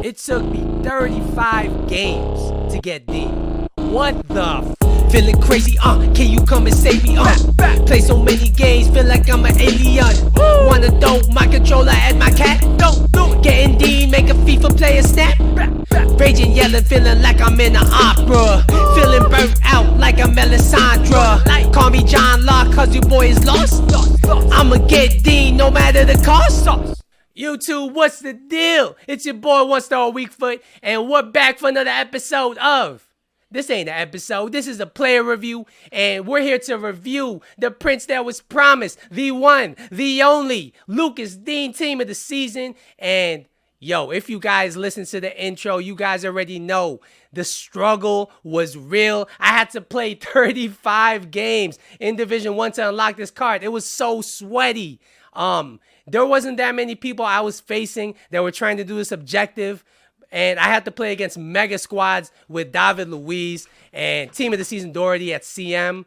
It took me 35 games to get Digne. What the Feeling crazy, can you come and save me, Play so many games, feel like I'm an alien. Wanna throw my controller at my cat? Don't do it. Getting Digne, make a FIFA player snap. Raging, yelling, feeling like I'm in an opera. Feeling burnt out like I'm Melisandre. Call me John Locke, cause your boy is lost. I'ma get Digne no matter the cost. YouTube, what's the deal? It's your boy, One Star Weakfoot, and we're back for another episode of... This ain't an episode, this is a player review, and we're here to review the prince that was promised, the one, the only, Lucas Digne team of the season. And yo, if you guys listen to the intro, you guys already know the struggle was real. I had to play 35 games in Division 1 to unlock this card. It was so sweaty. There wasn't that many people I was facing that were trying to do this objective. And I had to play against mega squads with David Luiz and team of the season Doherty at CM.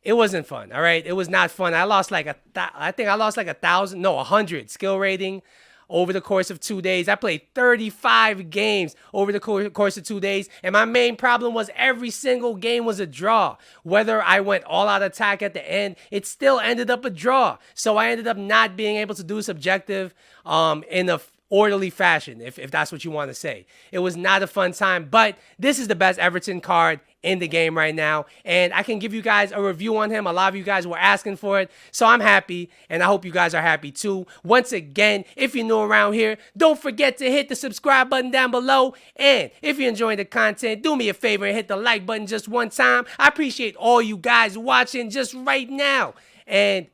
It wasn't fun, all right? It was not fun. I lost like I think I lost like 100 skill rating over the course of 2 days. I played 35 games over the course of 2 days. And my main problem was every single game was a draw. Whether I went all out attack at the end, it still ended up a draw. So I ended up not being able to do this objective in a orderly fashion, if that's what you want to say. It was not a fun time, but this is the best Everton card in the game right now, and I can give you guys a review on him. A lot of you guys were asking for it, so I'm happy, and I hope you guys are happy too. Once again, if you're new around here, don't forget to hit the subscribe button down below, and if you're enjoying the content, do me a favor and hit the like button just one time. I appreciate all you guys watching just right now. And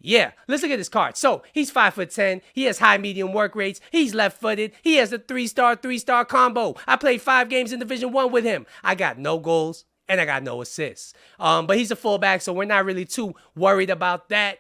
yeah, let's look at this card. So, he's 5'10". He has high medium work rates. He's left-footed. He has a 3-star combo. I played 5 games in Division 1 with him. I got no goals and I got no assists. But he's a fullback, so we're not really too worried about that.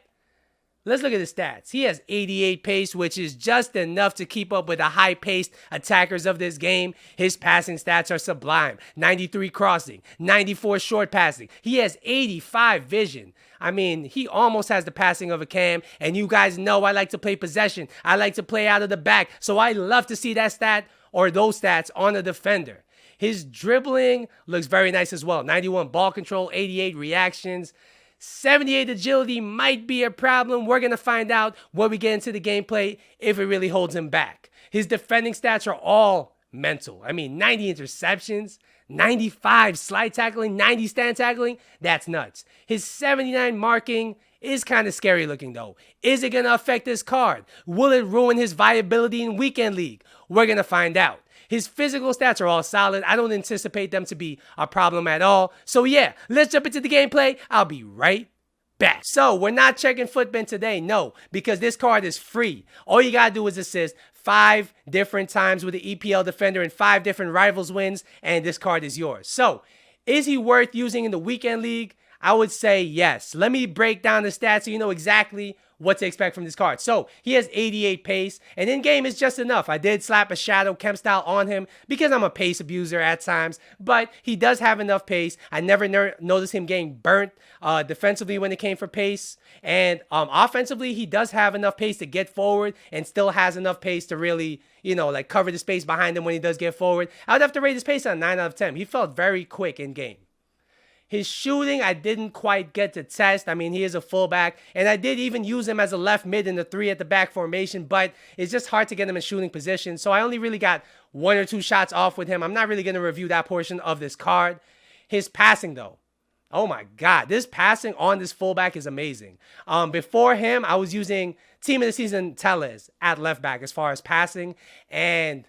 Let's look at his stats. He has 88 pace, which is just enough to keep up with the high-paced attackers of this game. His passing stats are sublime. 93 crossing, 94 short passing. He has 85 vision. I mean, he almost has the passing of a Cam, and you guys know I like to play possession. I like to play out of the back, so I love to see that stat or those stats on a defender. His dribbling looks very nice as well. 91 ball control, 88 reactions. 78 agility might be a problem. We're going to find out when we get into the gameplay if it really holds him back. His defending stats are all mental. I mean, 90 interceptions, 95 slide tackling, 90 stand tackling. That's nuts. His 79 marking is kind of scary looking though. Is it going to affect this card? Will it ruin his viability in Weekend League? We're going to find out. His physical stats are all solid. I don't anticipate them to be a problem at all. So yeah, let's jump into the gameplay. I'll be right back. So we're not checking footbin today, no, because this card is free. All you gotta do is assist 5 different times with the EPL defender and 5 different rivals wins, and this card is yours. So is he worth using in the Weekend League? I would say yes. Let me break down the stats so you know exactly what to expect from this card. So he has 88 pace, and in game is just enough. I did slap a shadow chem style on him because I'm a pace abuser at times, but he does have enough pace. I never noticed him getting burnt defensively when it came for pace, and offensively he does have enough pace to get forward and still has enough pace to really, you know, like cover the space behind him when he does get forward. I would have to rate his pace on 9 out of 10. He felt very quick in game. His shooting, I didn't quite get to test. I mean, he is a fullback, and I did even use him as a left mid in the 3 at the back formation, but it's just hard to get him in shooting position, so I only really got 1 or 2 shots off with him. I'm not really going to review that portion of this card. His passing, though. Oh my God, this passing on this fullback is amazing. Before him, I was using team of the season Telles at left back as far as passing, and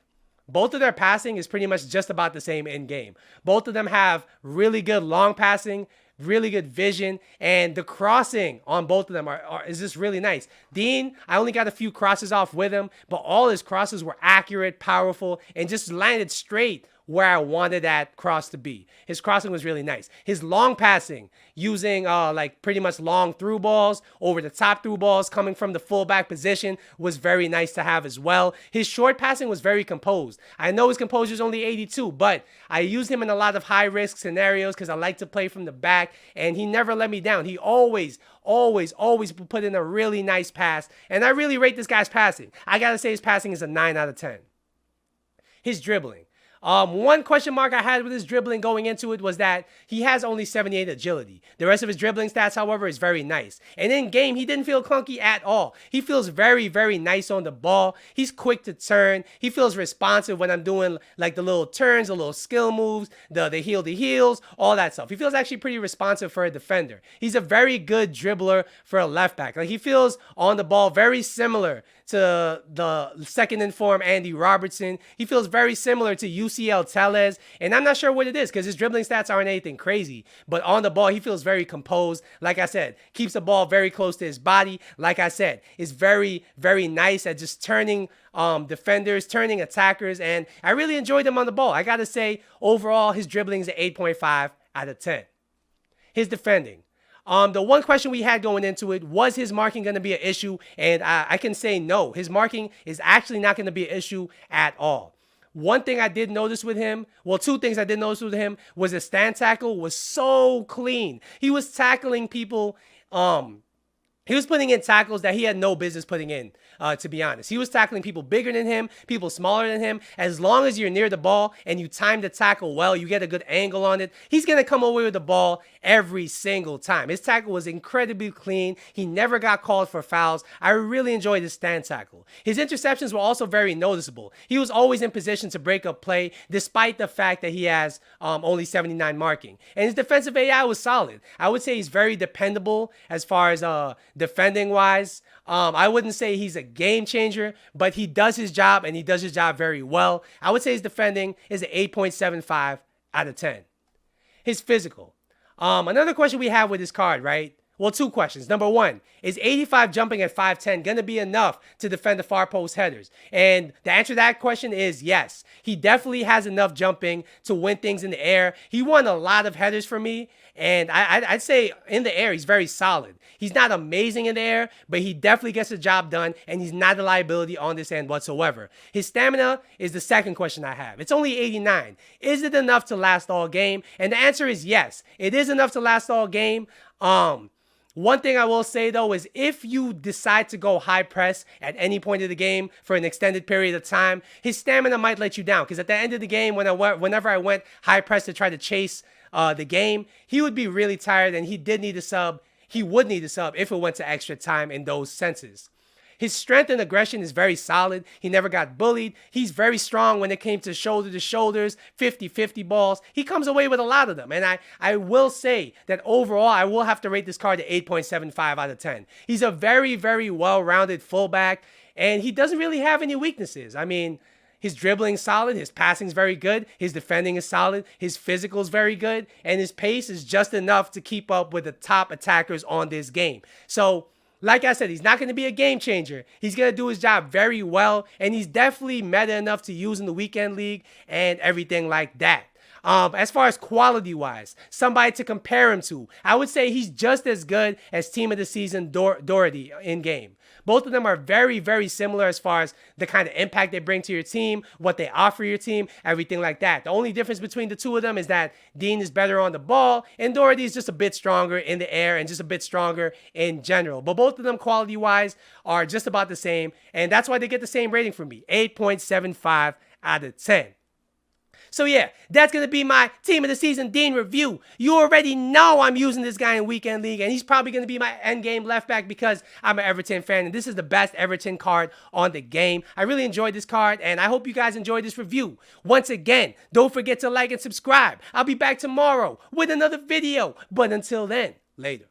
both of their passing is pretty much just about the same in game. Both of them have really good long passing, really good vision, and the crossing on both of them is just really nice. Digne, I only got a few crosses off with him, but all his crosses were accurate, powerful, and just landed straight where I wanted that cross to be. His crossing was really nice. His long passing, using like pretty much long through balls, over the top through balls coming from the fullback position, was very nice to have as well. His short passing was very composed. I know his composure is only 82, but I used him in a lot of high risk scenarios because I like to play from the back, and he never let me down. He always put in a really nice pass, and I really rate this guy's passing. I gotta say his passing is a 9 out of 10. his dribbling. One question mark I had with his dribbling going into it was that he has only 78 agility. The rest of his dribbling stats, however, is very nice. And in game, he didn't feel clunky at all. He feels very, very nice on the ball. He's quick to turn. He feels responsive when I'm doing like the little turns, the little skill moves, the heel to heels, all that stuff. He feels actually pretty responsive for a defender. He's a very good dribbler for a left back. Like he feels on the ball very similar to the second in form Andy Robertson. He feels very similar to UCL Tellez, and I'm not sure what it is because his dribbling stats aren't anything crazy, but on the ball he feels very composed. Like I said, keeps the ball very close to his body. Like I said, is very, very nice at just turning defenders, turning attackers, and I really enjoyed him on the ball. I gotta say, overall, his dribbling is an 8.5 out of 10. His defending. The one question we had going into it, was his marking going to be an issue? And I can say no. His marking is actually not going to be an issue at all. One thing I did notice with him, well, two things I did notice with him was his stand tackle was so clean. He was tackling people, he was putting in tackles that he had no business putting in, to be honest. He was tackling people bigger than him, people smaller than him. As long as you're near the ball and you time the tackle well, you get a good angle on it, he's going to come away with the ball every single time. His tackle was incredibly clean. He never got called for fouls. I really enjoyed his stand tackle. His interceptions were also very noticeable. He was always in position to break up play, despite the fact that he has only 79 marking. And his defensive AI was solid. I would say he's very dependable as far as defending wise. I wouldn't say he's a game changer, but he does his job and he does his job very well. I would say his defending is an 8.75 out of 10. His physical. Another question we have with this card, right? Well, two questions. Number one, is 85 jumping at 5'10 going to be enough to defend the far post headers? And the answer to that question is yes. He definitely has enough jumping to win things in the air. He won a lot of headers for me, and I'd say in the air, he's very solid. He's not amazing in the air, but he definitely gets the job done, and he's not a liability on this end whatsoever. His stamina is the second question I have. It's only 89. Is it enough to last all game? And the answer is yes. It is enough to last all game. One thing I will say, though, is if you decide to go high press at any point of the game for an extended period of time, his stamina might let you down. Because at the end of the game, whenever I went high press to try to chase the game, he would be really tired and he did need a sub. He would need a sub if it went to extra time in those senses. His strength and aggression is very solid. He never got bullied. He's very strong when it came to shoulders, 50-50 balls. He comes away with a lot of them. And I will say that overall, I will have to rate this card at 8.75 out of 10. He's a very, very well-rounded fullback, and he doesn't really have any weaknesses. I mean, his dribbling is solid. His passing is very good. His defending is solid. His physical is very good. And his pace is just enough to keep up with the top attackers on this game. So, like I said, he's not going to be a game changer. He's going to do his job very well, and he's definitely meta enough to use in the weekend league and everything like that. As far as quality-wise, somebody to compare him to, I would say he's just as good as Team of the Season Doherty in game. Both of them are very, very similar as far as the kind of impact they bring to your team, what they offer your team, everything like that. The only difference between the two of them is that Digne is better on the ball, and Doherty is just a bit stronger in the air and just a bit stronger in general. But both of them, quality-wise, are just about the same, and that's why they get the same rating from me, 8.75 out of 10. So yeah, that's going to be my Team of the Season Digne review. You already know I'm using this guy in Weekend League, and he's probably going to be my endgame left back because I'm an Everton fan, and this is the best Everton card on the game. I really enjoyed this card, and I hope you guys enjoyed this review. Once again, don't forget to like and subscribe. I'll be back tomorrow with another video, but until then, later.